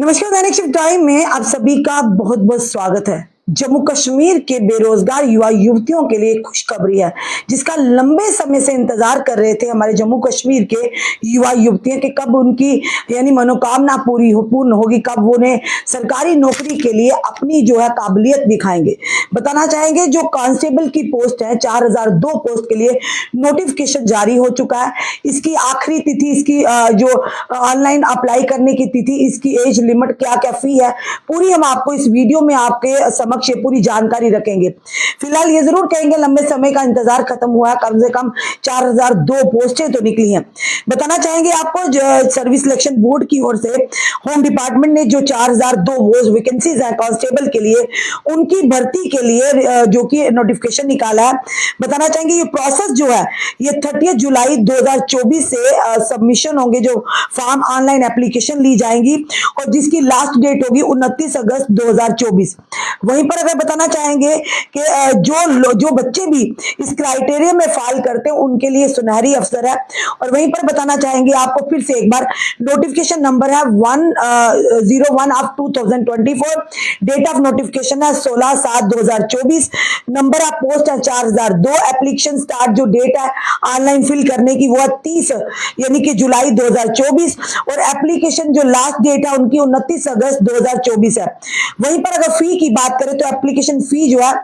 नमस्कार, दैनिक shift time में आप सभी का बहुत बहुत स्वागत है। जम्मू कश्मीर के बेरोजगार युवा युवतियों के लिए खुशखबरी है, जिसका लंबे समय से इंतजार कर रहे थे हमारे जम्मू कश्मीर के युवा युवतियां कि कब उनकी यानी मनोकामना पूर्ण होगी, कब वो उन्हें सरकारी नौकरी के लिए अपनी जो है काबिलियत दिखाएंगे। बताना चाहेंगे जो कांस्टेबल की पोस्ट है 4002 पोस्ट के लिए नोटिफिकेशन जारी हो चुका है। इसकी आखिरी तिथि, इसकी जो ऑनलाइन अप्लाई करने की तिथि, इसकी एज लिमिट, क्या क्या फी है, पूरी हम आपको इस वीडियो में आपके समक्ष पूरी जानकारी रखेंगे। फिलहाल ये जरूर कहेंगे लंबे समय का इंतजार खत्म हुआ है, कम से कम 4002 पोस्टें तो निकली हैं। बताना चाहेंगे आपको सर्विस सिलेक्शन बोर्ड की ओर से होम डिपार्टमेंट ने जो 4002 वैकेंसीज है कांस्टेबल के लिए, उनकी भर्ती के लिए जो कि नोटिफिकेशन निकाला है। बताना चाहेंगे ये प्रोसेस जो है ये 30 जुलाई 2024 से सबमिशन होंगे, जो फॉर्म ऑनलाइन एप्लीकेशन ली जाएंगी और जिसकी लास्ट डेट होगी 29 अगस्त 2024। वहीं पर अगर बताना चाहेंगे कि जो बच्चे भी इस क्राइटेरिया में फाइल करते हैं उनके लिए सुनहरी अवसर है। और वहीं पर बताना चाहेंगे आपको फिर से एक बार, नोटिफिकेशन नंबर है 101 ऑफ 2024, डेट ऑफ नोटिफिकेशन है 16/7/2024, नंबर ऑफ पोस्ट है 4002, एप्लीकेशन स्टार्ट जो डेट है ऑनलाइन फिल करने की वो है 30 यानी कि जुलाई 2024 और एप्लीकेशन जो लास्ट डेट है उनकी 29 अगस्त 2024 है। वहीं पर अगर फी की बात करें तो एप्लीकेशन फी जो है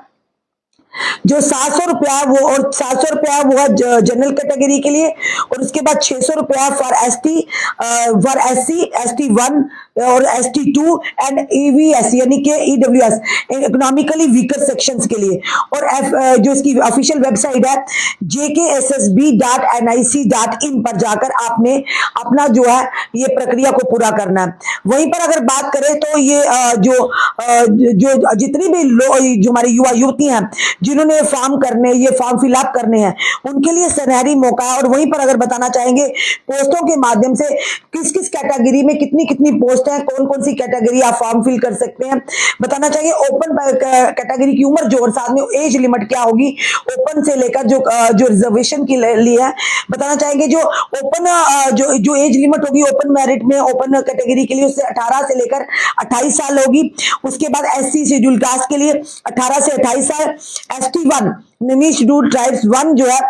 जो 700 रुपया वो, और 700 रुपया वो है जनरल कैटेगरी के लिए, और उसके बाद 600 रुपया फॉर फॉर SC ST1 और ST2 एंड EVS यानी कि EWS इकोनॉमिकली वीकर सेक्शंस के लिए। और जो इसकी ऑफिशियल वेबसाइट है jkssb.nic.in पर जाकर आपने अपना जो है ये प्रक्रिया को पूरा करना है। वहीं पर अगर बात करें तो ये जो जितनी भी जो हमारी युवा युवती हैं जिन्होंने ये फॉर्म फिलअप करने हैं उनके लिए सुनहरी मौका है। और वहीं पर अगर बताना चाहेंगे पोस्टों के माध्यम से किस किस कैटेगरी में कितनी कितनी पोस्ट है, कौन कौन सी कैटेगरी आप फॉर्म फिल कर सकते हैं। बताना चाहेंगे ओपन कैटेगरी की उम्र जो, और साथ में एज लिमिट क्या होगी ओपन से लेकर जो रिजर्वेशन के लिए है। बताना चाहेंगे जो ओपन जो एज लिमिट होगी ओपन मेरिट में ओपन कैटेगरी के लिए उससे 18 से लेकर 28 साल होगी। उसके बाद SC शेड्यूल कास्ट के लिए 18 से 28 साल, ST1 नॉन शेड्यूल्ड ट्राइब्स 1 जो है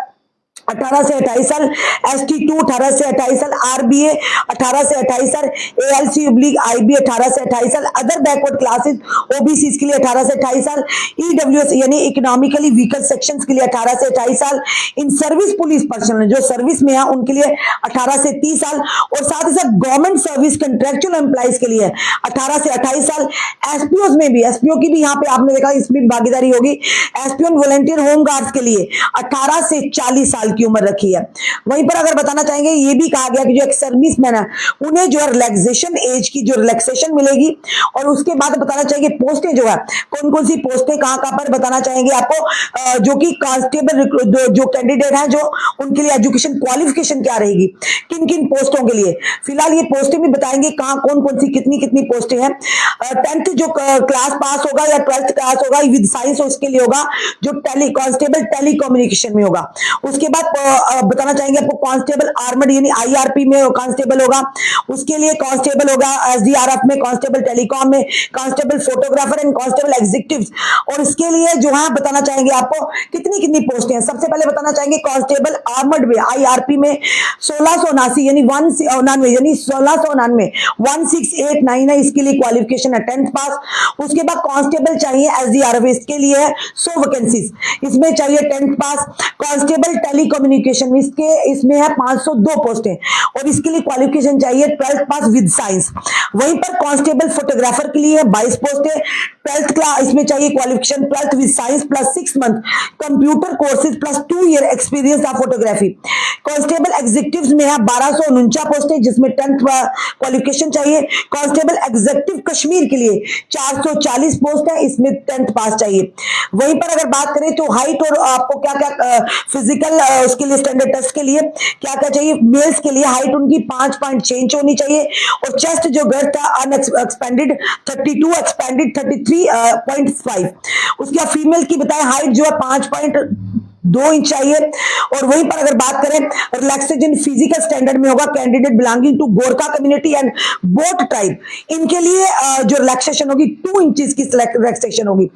18 से 28 साल, ST2 18 से 28 साल, RBA 18 से 28 साल, ALC/IB 18 से 28 साल, अदर बैकवर्ड क्लासेस OBC के लिए 18 से 28 साल, EWS यानी इकोनॉमिकली वीकर सेक्शंस के लिए 18 से 28 साल, इन सर्विस पुलिस पर्सनल जो सर्विस में है उनके लिए 18 से 30 साल, और साथ ही साथ गवर्नमेंट सर्विस कंट्रेक्चुअल एम्प्लॉइज के लिए 18 से 28 साल। SPOs में भी, SPO की भी यहाँ पे आपने देखा इसमें भागीदारी होगी। SPO वॉलंटियर होम गार्ड्स के लिए 18 से 40 साल की उम्र रखी है। वहीं पर अगर बताना चाहेंगे ये भी कहा गया कि जो एक सर्विसमैन है उन्हें जो है रिलैक्सेशन एज की जो रिलैक्सेशन मिलेगी। और उसके बाद बताना चाहेंगे पोस्टें जो है कौन कौन सी पोस्टें कहां कहां पर बताना चाहेंगे आपको, जो कि कांस्टेबल जो कैंडिडेट हैं जो उनके लिए एजुकेशन क्वालिफिकेशन क्या रहेगी, किन किन पोस्टों के लिए। फिलहाल ये पोस्टें भी बताएंगे कहां कौन कौन सी कितनी कितनी पोस्टें हैं। 10th जो क्लास पास होगा या 12th क्लास होगा विद साइंस उसके लिए होगा, जो कांस्टेबल टेलीकम्युनिकेशन में होगा। उसके बाद बताना चाहेंगे आपको कांस्टेबल आर्मड यानी IRP में कांस्टेबल होगा, उसके लिए कांस्टेबल होगा SDRF में, कांस्टेबल टेलीकॉम में, constable photographer and constable executives. और इसके लिए जो है बताना चाहेंगे आपको कितनी कितनी पोस्टें हैं। सबसे पहले बताना चाहेंगे कांस्टेबल आर्मड में IRP में 1679 यानी 1689 है, इसके लिए क्वालिफिकेशन है 10th पास। उसके बाद कांस्टेबल चाहिए SDRF, इसके लिए है 100 वैकेंसीज, इसमें चाहिए 10th पास। कांस्टेबल टेलीकम्युनिकेशन इसमें है 502 पोस्टें और इसके लिए क्वालिफिकेशन चाहिए 12th पास विद साइंस। वहीं पर कांस्टेबल फोटोग्राफर के लिए 22 पोस्टें, 12th क्लास, इसमें चाहिए qualification 12th with science plus 6 month computer courses plus 2 year experience of photography. Constable executives में है 1249 पोस्टें जिसमें 10th क्वालिफिकेशन चाहिए। कांस्टेबल एग्जीक्यूटिव कश्मीर के लिए 440 पोस्ट है, इसमें 10th पास चाहिए। वहीं पर अगर बात करें तो हाइट और आपको क्या क्या फिजिकल उसके लिए स्टैंडर्ड टेस्ट के लिए क्या क्या चाहिए। मेल्स के लिए हाइट उनकी 5.6 इंच होनी चाहिए और चेस्ट जो गर्थ था अनएक्सपेंडेड 32, एक्सपेंडेड 33.5। उसके बाद फीमेल की बताएं हाइट जो है 2 इंच चाहिए। और वहीं पर अगर बात करें रिलैक्सेशन फिजिकल स्टैंडर्ड में होगा, candidate belonging to Gorkha community and बोट ट्राइब, इनके लिए जो रिलैक्सेशन होगी 2 इंचेस की रिलैक्सेशन होगी।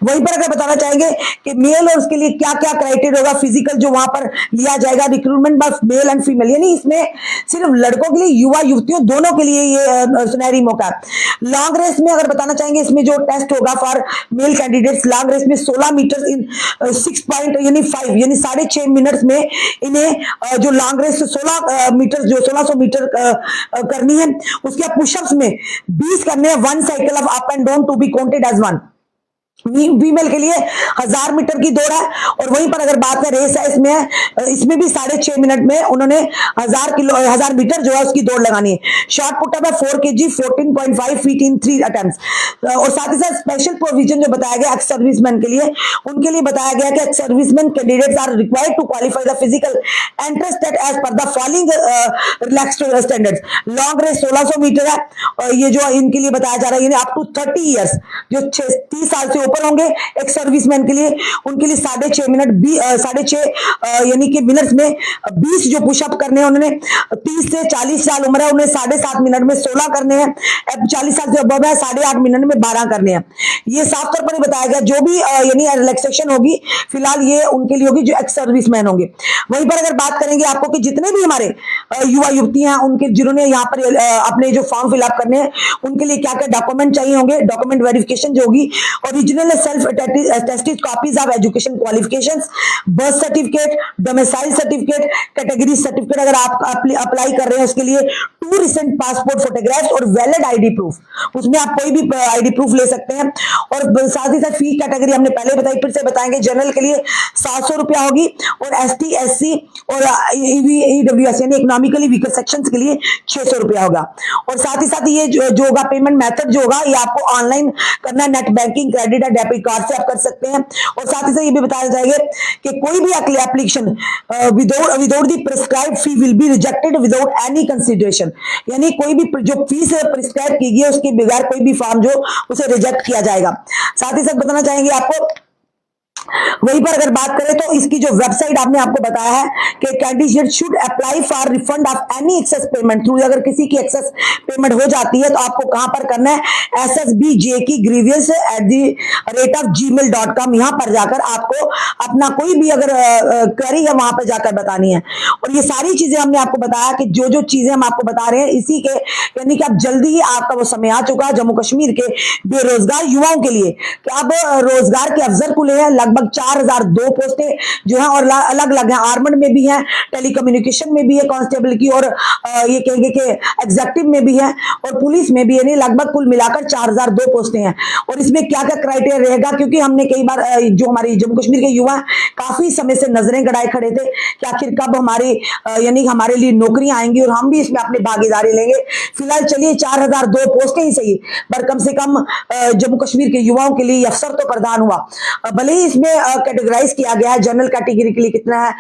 वहीं पर अगर बताना चाहेंगे कि मेल और उसके लिए क्या क्या क्राइटेरिया होगा फिजिकल जो वहां पर लिया जाएगा, recruitment by male and female, यानी इसमें सिर्फ लड़कों के लिए, युवा युवतियों दोनों के लिए ये सुनहरी मौका है। लॉन्ग रेस में अगर बताना चाहेंगे इसमें जो टेस्ट होगा for male candidates, long race में 16 मीटर इन 6 पॉइंट यानी 5 यानी 6.5 मिनट्स में इन्हें जो लॉन्ग रेस 16 मीटर जो 1600 मीटर करनी है, उसके पुशअप्स में 20 करने हैं, 1 cycle of up and down to be counted as 1। Female के लिए 1000 मीटर की दौड़ है। और वहीं पर अगर बात है रेस है, इसमें भी 6.5 मिनट में उन्होंने 1000 मीटर जो है उसकी दौड़ लगानी है। शॉर्ट पुटअप है 4 kg 14.5 फीट इन 3 अटेम्प्ट्स। और साथ ही साथ स्पेशल प्रोविजन जो बताया गया एक्स सर्विसमैन के लिए, उनके लिए बताया गया कि ex serviceman candidates are required to qualify the physical entrance test as per the following relaxed standards. Long race 1600 metre है, और ये जो इनके लिए बताया जा रहा है अप टू 30 ईयर्स जो 30 साल से ऊपर होंगे एक सर्विसमैन के लिए, उनके लिए 6.5 मिनट 6.5 यानी कि मिनट्स में 20 जो पुशअप करने हैं उन्होंने। 30 से 40 साल उम्र है, उन्हें 7.5 मिनट में 16 करने हैं। 40 साल से अबव है 8.5 मिनट में 12 करने हैं। ये साफ तौर पर बताया गया जो भी यानी रिलैक्सेशन होगी फिलहाल ये उनके लिए होगी जो एक्स सर्विसमैन होंगे। वहीं पर अगर बात करेंगे आपको कि जितने भी हमारे युवा युवतियां हैं उनके जिन्होंने यहाँ पर अपने जो फॉर्म फिलअप करने हैं उनके लिए क्या क्या डॉक्यूमेंट चाहिए होंगे, डॉक्यूमेंट वेरिफिकेशन जो होगी, original self attested copies of education qualifications, birth certificate, domicile certificate, category certificate अगर आप अप्लाई कर रहे हैं उसके लिए, 2 रिसेंट पासपोर्ट फोटोग्राफ्स और वैलिड आईडी प्रूफ, उसमें आप कोई भी आईडी प्रूफ ले सकते हैं। और साथ ही साथ फी कैटेगरी हमने पहले बताई, फिर से बताएंगे। जनरल के लिए 700 रुपया होगी और एसटी एससी और ईडब्ल्यूएस यानी इकोनॉमिकली वीकर सेक्शंस के लिए 600 रुपया होगा। और साथ ही साथ ये जो होगा पेमेंट मेथड जो होगा ये आपको ऑनलाइन करना है, नेट बैंकिंग, क्रेडिट या डेबिट कार्ड से आप कर सकते हैं। और साथ ही साथ ये भी बताया जाएगा कि कोई भी application without the prescribed fee will be rejected without any consideration, यानी कोई भी जो फीस प्रिस्क्राइब की गई है उसके बगैर कोई भी फॉर्म जो उसे रिजेक्ट किया जाएगा। साथ ही साथ बताना चाहेंगे आपको वहीं पर अगर बात करें तो इसकी जो वेबसाइट आपने आपको बताया है कि candidate should apply for refund of any access payment through, अगर किसी की एक्सेस पेमेंट हो जाती है तो आपको कहां पर करना है, SSBJ की grievance@gmail.com, यहां पर जाकर आपको अपना कोई भी अगर क्वेरी है वहां पर जाकर बतानी है। और ये सारी चीजें हमने आपको बताया कि जो जो चीजें हम आपको बता रहे हैं इसी के यानी कि अब जल्दी ही आपका वो समय आ चुका है जम्मू कश्मीर के बेरोजगार युवाओं के लिए कि अब रोजगार के अवसर खुले हैं। लगभग 4002 पोस्टें जो है और अलग अलग हैं, आर्मड में भी है, टेलीकम्युनिकेशन में भी है कांस्टेबल की, और ये कहेंगे कि एग्जीक्यूटिव में भी है और पुलिस में भी है, लगभग कुल मिलाकर 4002 पोस्टें हैं। और इसमें क्या क्या क्राइटेरिया रहेगा, क्योंकि हमने कई बार जो हमारी जम्मू कश्मीर के युवा काफी समय से नजरें गड़ाए खड़े थे कि आखिर कब हमारी यानी हमारे लिए नौकरियां आएंगी और हम भी इसमें अपनी भागीदारी लेंगे। फिलहाल चलिए 4002 पोस्टें ही सही पर कम से कम जम्मू कश्मीर के युवाओं के लिए अवसर तो प्रदान हुआ। भले ही इसमें कैटेगराइज किया गया है, जनरल कैटेगरी के लिए कितना है,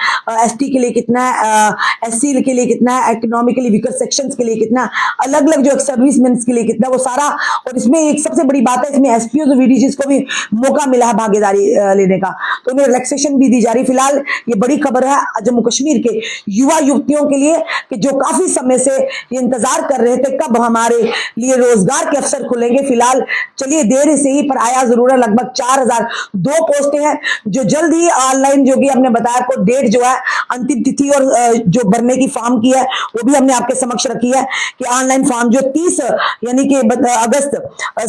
एसटी के लिए कितना है, एससी के लिए कितना है, इकोनॉमिकली वीकर सेक्शंस के लिए कितना, अलग अलग जो सर्विसमैन के लिए कितना, वो सारा। और इसमें एक सबसे बड़ी बात है इसमें एसपीओ वीडीजीज को भी मौका मिला है भागीदारी लेने का, तो उन्हें रिलैक्सेशन भी दी जा रही। फिलहाल ये बड़ी खबर है जम्मू कश्मीर के युवा युवतियों के लिए कि जो काफी समय से ये इंतजार कर रहे थे कब हमारे लिए रोजगार के अवसर खुलेंगे। फिलहाल चलिए देर से ही पर आया जरूर है, लगभग 4002 पोस्टें हैं जो जल्द ही ऑनलाइन जो भी हमने बताया को डेट जो है अंतिम तिथि और जो भरने की फॉर्म की है वो भी हमने आपके समक्ष रखी है कि ऑनलाइन फॉर्म जो 30 यानी कि अगस्त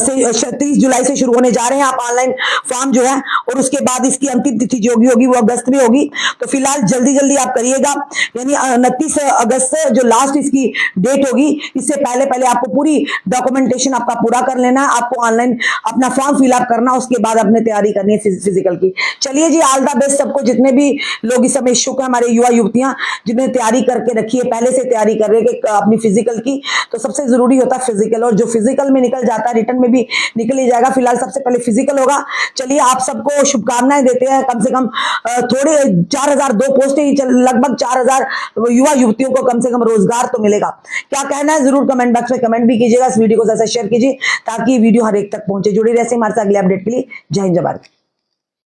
से 30 जुलाई से शुरू होने जा रहे हैं आप ऑनलाइन फॉर्म जो है, और उसके बाद इसकी अंतिम तिथि जो होगी वो अगस्त में होगी। तो फिलहाल जल्दी जल्दी आप करिएगा, यानी 29 अगस्त जो लास्ट इसकी डेट होगी, इससे पहले पहले आपको पूरी डॉक्यूमेंटेशन आपका पूरा कर लेना है, आपको ऑनलाइन अपना फॉर्म फिलअप करना, उसके बाद अपने तैयारी करनी है फिजिकल की। चलिए जी, ऑल द बेस्ट सबको, जितने भी लोग इस समय इच्छुक है, हमारे युवा युवतियां जिन्हें तैयारी करके रखी है, पहले से तैयारी कर रहे हैं अपनी फिजिकल की, तो सबसे जरूरी होता है फिजिकल, और जो फिजिकल में निकल जाता है रिटर्न में भी निकल ही जाएगा। फिलहाल सबसे पहले फिजिकल होगा। चलिए आप सबको शुभकामनाएं देते हैं, कम से कम थोड़े 4002 पोस्टें ही लगभग 4000 युवा युवतियों को कम से कम रोजगार तो मिलेगा। क्या कहना है जरूर कमेंट बॉक्स में कमेंट भी कीजिएगा, इस वीडियो को ज्यादा शेयर कीजिए ताकि वीडियो हर एक तक पहुंचे। जुड़े रहिए हमारे साथ अगले अपडेट के लिए। जय हिंद, जय भारत।